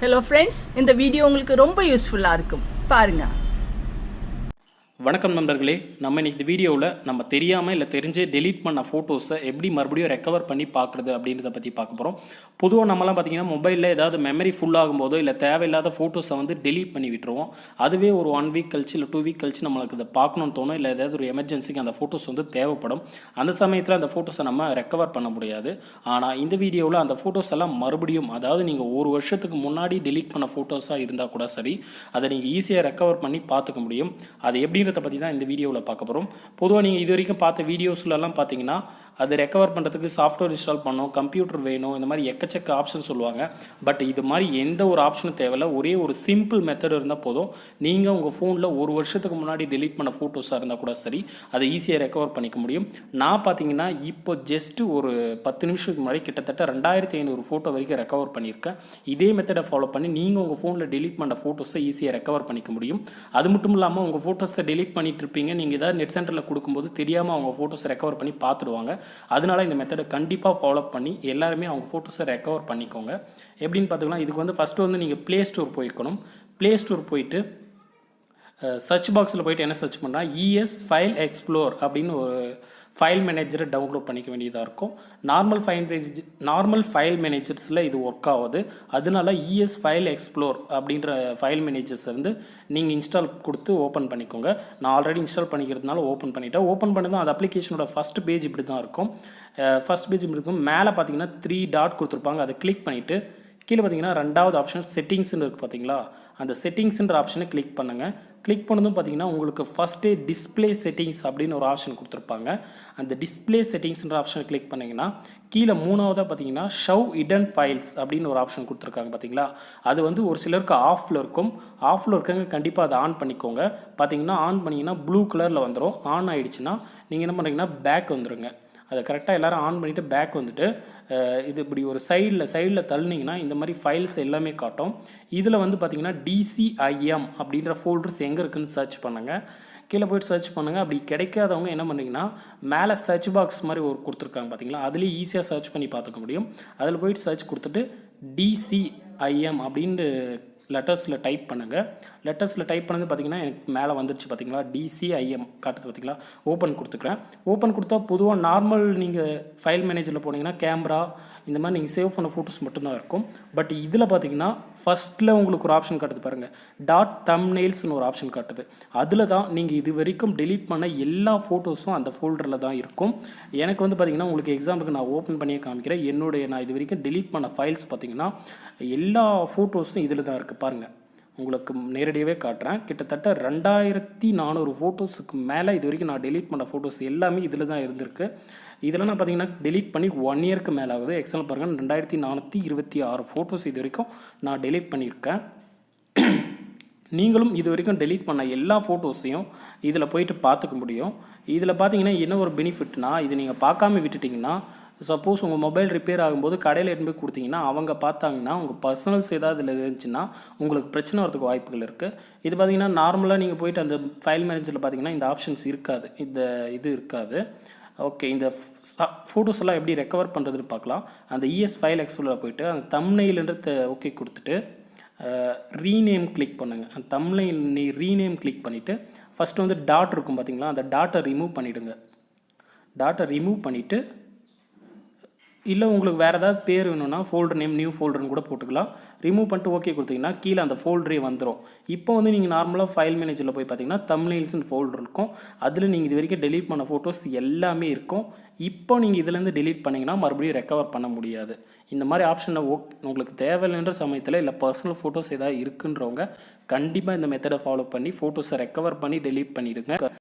Hello friends, இந்த video உங்களுக்கு ரொம்ப யூஸ்ஃபுல்லாக இருக்கும், பாருங்கள். வணக்கம் நண்பர்களே, நம்ம இன்றைக்கி இந்த வீடியோவில் நம்ம தெரியாமல் இல்லை தெரிஞ்சே டெலீட் பண்ண ஃபோட்டோஸை எப்படி மறுபடியும் ரெக்கவர் பண்ணி பார்க்குறது அப்படின்றத பற்றி பார்க்க போகிறோம். பொதுவாக நம்மலாம் பார்த்திங்கன்னா மொபைலில் ஏதாவது மெமரி ஃபுல் ஆகும்போதோ இல்லை தேவையில்லாத ஃபோட்டோஸை வந்து டெலீட் பண்ணி விட்டுருவோம். அதுவே ஒரு 1 வீக் கழிச்சு இல்லை 2 வீக் கழிச்சு நம்மளுக்கு இதை பார்க்கணுன்னு தோணும், இல்லை ஏதாவது ஒரு எமர்ஜென்சிக்கு அந்த ஃபோட்டோஸ் வந்து தேவைப்படும். அந்த சமயத்தில் அந்த ஃபோட்டோஸை நம்ம ரெக்கவர் பண்ண முடியாது. ஆனால் இந்த வீடியோவில் அந்த ஃபோட்டோஸ் எல்லாம் மறுபடியும், அதாவது நீங்கள் 1 வருஷத்துக்கு முன்னாடி டெலீட் பண்ண ஃபோட்டோஸாக இருந்தால் கூட சரி, அதை நீங்கள் ஈஸியாக ரெக்கவர் பண்ணி பார்த்துக்க முடியும். அது எப்படின்ற பற்றி தான் இந்த வீடியோவில் பார்க்க போகிறோம். பொதுவாக நீங்கள் இது வரைக்கும் பார்த்த வீடியோஸ்லாம் பார்த்தீங்கன்னா அது ரெக்கவர் பண்ணுறதுக்கு சாஃப்ட்வேர் இன்ஸ்டால் பண்ணணும், கம்ப்யூட்டர் வேணும், இந்த மாதிரி எக்கச்சக்க ஆப்ஷன் சொல்லுவாங்க. பட் இது மாதிரி எந்த ஒரு ஆப்ஷனும் தேவையில்லை. ஒரே ஒரு சிம்பிள் மெத்தட் இருந்தால் போதும். நீங்கள் உங்கள் ஃபோனில் 1 வருஷத்துக்கு முன்னாடி டெலீட் பண்ண ஃபோட்டோஸாக இருந்தால் கூட சரி, அதை ஈஸியாக ரெக்கவர் பண்ணிக்க முடியும். நான் பார்த்தீங்கன்னா இப்போ ஜஸ்ட்டு ஒரு 10 நிமிஷத்துக்கு முன்னாடி கிட்டத்தட்ட 2500 ஃபோட்டோ வரைக்கும் ரெக்கவர் பண்ணியிருக்கேன். இதே மெத்தடை ஃபாலோ பண்ணி நீங்கள் உங்கள் ஃபோனில் டெலீட் பண்ண ஃபோட்டோஸை ஈஸியாக ரெக்கவர் பண்ணிக்க முடியும். அது மட்டும் இல்லாமல் உங்கள் ஃபோட்டோஸை டெலீட் பண்ணிட்டு இருப்பீங்க, நீங்கள் ஏதாவது நெட் சென்டரில் கொடுக்கும்போது தெரியாமல் அவங்க ஃபோட்டோஸை ரெக்கவர் பண்ணி பார்த்துடுவாங்க. அதனால இந்த மெத்தடை கண்டிப்பாக ஃபாலோ பண்ணி எல்லாருமே அவங்க ஃபோட்டோஸை ரெக்கவர் பண்ணிக்கோங்க. எப்படின்னு பார்த்துக்கலாம். இதுக்கு வந்து ஃபஸ்ட்டு வந்து நீங்கள் ப்ளே ஸ்டோர் போய்க்கணும். ப்ளே ஸ்டோர் போயிட்டு சர்ச் பாக்ஸில் போய்ட்டு என்ன சர்ச் பண்ணால் ES ஃபைல் எக்ஸ்ப்ளோர் அப்படின்னு ஒரு ஃபைல் மேனேஜரை டவுன்லோட் பண்ணிக்க வேண்டியதாக இருக்கும். நார்மல் ஃபைல் மேனேஜர்ஸில் இது ஒர்க் ஆகுது. அதனால ES ஃபைல் எக்ஸ்ப்ளோர் அப்படின்ற ஃபைல் மேனேஜர்ஸ் வந்து நீங்கள் இன்ஸ்டால் கொடுத்து ஓப்பன் பண்ணிக்கோங்க. நான் ஆல்ரெடி இன்ஸ்டால் பண்ணிக்கிறதுனால ஓப்பன் பண்ணிவிட்டேன். ஓப்பன் பண்ணி தான் அந்த அப்ளிகேஷனோட ஃபஸ்ட் பேஜ் இப்படி தான் இருக்கும். ஃபஸ்ட் பேஜ் இப்படி இருக்கும். மேலே பார்த்தீங்கன்னா 3 டாட் கொடுத்துருப்பாங்க. அதை கிளிக் பண்ணிவிட்டு கீழே பார்த்தீங்கன்னா 2வது ஆப்ஷன் செட்டிங்ஸ்ன்னு இருக்குது பார்த்தீங்களா, அந்த செட்டிங்ஸ்ன்ற ஆப்ஷனை கிளிக் பண்ணுங்கள். கிளிக் பண்ணதும் பார்த்தீங்கன்னா உங்களுக்கு ஃபஸ்ட்டே டிஸ்பிளே செட்டிங்ஸ் அப்படின்னு ஒரு ஆப்ஷன் கொடுத்துருப்பாங்க. அந்த டிஸ்பிளே செட்டிங்ஸ்ன்ற ஆப்ஷனை கிளிக் பண்ணிங்கன்னா கீழே 3வதாக பார்த்தீங்கன்னா ஷவ் ஹிடன் ஃபைல்ஸ் அப்படின்னு ஒரு ஆப்ஷன் கொடுத்துருக்காங்க பார்த்தீங்களா. அது வந்து ஒரு சிலருக்கு ஆஃபில் இருக்கும். ஆஃபில் இருக்கவங்க கண்டிப்பாக அதை ஆன் பண்ணிக்கோங்க. பார்த்தீங்கன்னா ஆன் பண்ணிங்கன்னா ப்ளூ கலரில் வந்துடும். ஆன் ஆகிடுச்சுன்னா நீங்கள் என்ன பண்ணுறீங்கன்னா பேக் வந்துடுங்க. அதை கரெக்டாக எல்லோரும் ஆன் பண்ணிவிட்டு பேக் வந்துட்டு இது இப்படி ஒரு சைடில் தள்ளினீங்கன்னா இந்த மாதிரி ஃபைல்ஸ் எல்லாமே காட்டும். இதில் வந்து பார்த்திங்கன்னா DCIM அப்படின்ற ஃபோல்டர்ஸ் எங்கே இருக்குதுன்னு சர்ச் பண்ணுங்கள். கீழே போய்ட்டு சர்ச் பண்ணுங்கள். அப்படி கிடைக்காதவங்க என்ன பண்ணுறீங்கன்னா மேலே சர்ச் பாக்ஸ் மாதிரி ஒரு கொடுத்துருக்காங்க பார்த்தீங்களா, அதுலேயே ஈஸியாக சர்ச் பண்ணி பார்த்துக்க முடியும். அதில் போய்ட்டு சர்ச் கொடுத்துட்டு DCIM அப்படின்ட்டு லெட்டர்ஸில் டைப் பண்ணுங்கள். லெட்டர்ஸில் டைப் பண்ணது பார்த்திங்கன்னா எனக்கு மேலே வந்துடுச்சு பார்த்தீங்களா, DCIM காட்டுது பார்த்தீங்களா. ஓப்பன் கொடுத்துக்கிறேன். ஓப்பன் கொடுத்தா பொதுவாக நார்மல் நீங்கள் ஃபைல் மேனேஜரில் போனீங்கன்னா கேமரா இந்த மாதிரி நீங்கள் சேவ் பண்ண ஃபோட்டோஸ் மட்டும்தான் இருக்கும். பட் இதில் பார்த்தீங்கன்னா ஃபஸ்ட்டில் உங்களுக்கு ஒரு ஆப்ஷன் காட்டுது பாருங்கள், டாட் தம்ப்நெயில்ஸ்னு ஒரு ஆப்ஷன் காட்டுது. அதில் தான் நீங்கள் இது வரைக்கும் டெலீட் பண்ண எல்லா ஃபோட்டோஸும் அந்த ஃபோல்டரில் தான் இருக்கும். எனக்கு வந்து பார்த்திங்கன்னா உங்களுக்கு எக்ஸாம்பிளுக்கு நான் ஓப்பன் பண்ணியே காமிக்கிறேன். நான் இது வரைக்கும் டெலீட் பண்ண ஃபைல்ஸ் பார்த்திங்கன்னா எல்லா ஃபோட்டோஸும் இதில் தான் இருக்குது பாருங்கள். உங்களுக்கு நேரடியாகவே காட்டுறேன். கிட்டத்தட்ட 2400 ஃபோட்டோஸுக்கு மேலே இது வரைக்கும் நான் டெலீட் பண்ண ஃபோட்டோஸ் எல்லாமே இதில் தான் இருந்திருக்கு. இதெல்லாம் நான் பார்த்தீங்கன்னா டெலீட் பண்ணி 1 இயருக்கு மேலே ஆகுது. எக்ஸாம்பிள் பாருங்கள், 2426 ஃபோட்டோஸ் இது வரைக்கும் நான் டெலீட் பண்ணியிருக்கேன். நீங்களும் இது வரைக்கும் டெலீட் பண்ண எல்லா ஃபோட்டோஸையும் இதில் போயிட்டு பார்த்துக்க முடியும். இதில் பார்த்தீங்கன்னா என்ன ஒரு பெனிஃபிட்னா, இது நீங்கள் பார்க்காம விட்டுட்டிங்கன்னா சப்போஸ் உங்கள் மொபைல் ரிப்பேர் ஆகும்போது கடையில் எடுத்து போய் கொடுத்தீங்கன்னா அவங்க பார்த்தாங்கன்னா உங்கள் பர்சனல்ஸ் ஏதாவது இதில் இருந்துச்சுன்னா உங்களுக்கு பிரச்சனை வரதுக்கு வாய்ப்புகள் இருக்குது. இது பார்த்திங்கன்னா நார்மலாக நீங்கள் போய்ட்டு அந்த ஃபைல் மேனேஜரில் பார்த்தீங்கன்னா இந்த ஆப்ஷன்ஸ் இருக்காது, இது இருக்காது. ஓகே, இந்த ஃபோட்டோஸ் எல்லாம் எப்படி ரெக்கவர் பண்ணுறதுன்னு பார்க்கலாம். அந்த ES ஃபைல் எக்ஸ்ப்ளோரில் போய்ட்டு அந்த தம்ப்நெயில்ன்றது ஓகே கொடுத்துட்டு ரீநேம் கிளிக் பண்ணுங்கள். அந்த தம்ப்நெயில் ரீநேம் கிளிக் பண்ணிவிட்டு ஃபஸ்ட்டு வந்து டாட் இருக்கும் பார்த்தீங்களா, அந்த டாட்டை ரிமூவ் பண்ணிவிடுங்க. டாட்டை ரிமூவ் பண்ணிவிட்டு இல்லை உங்களுக்கு வேறு ஏதாவது பேர் வேணும்னா ஃபோல்டர் நேம் நியூ ஃபோல்டர்னு கூட போட்டுக்கலாம். ரிமூவ் பண்ணிட்டு ஓகே கொடுத்தீங்கன்னா கீழே அந்த ஃபோல்டரே வந்துடும். இப்போ வந்து நீங்கள் நார்மலாக ஃபைல் மேனேஜரில் போய் பார்த்தீங்கன்னா தம்ப்நெயில்ஸ்னு ஃபோல்டர் இருக்கும். அதில் நீங்கள் இது வரைக்கும் டெலீட் பண்ண ஃபோட்டோஸ் எல்லாமே இருக்கும். இப்போ நீங்கள் இதுலேருந்து டெலீட் பண்ணிங்கன்னா மறுபடியும் ரெக்கவர் பண்ண முடியாது. இந்த மாதிரி ஆப்ஷனை உங்களுக்கு தேவையில்லைன்ற சமயத்தில் இல்லை பர்சனல் ஃபோட்டோஸ் ஏதாவது இருக்குன்றவங்க கண்டிப்பாக இந்த மெத்தடை ஃபாலோ பண்ணி ஃபோட்டோஸை ரெக்கவர் பண்ணி டெலீட் பண்ணிவிடுங்க.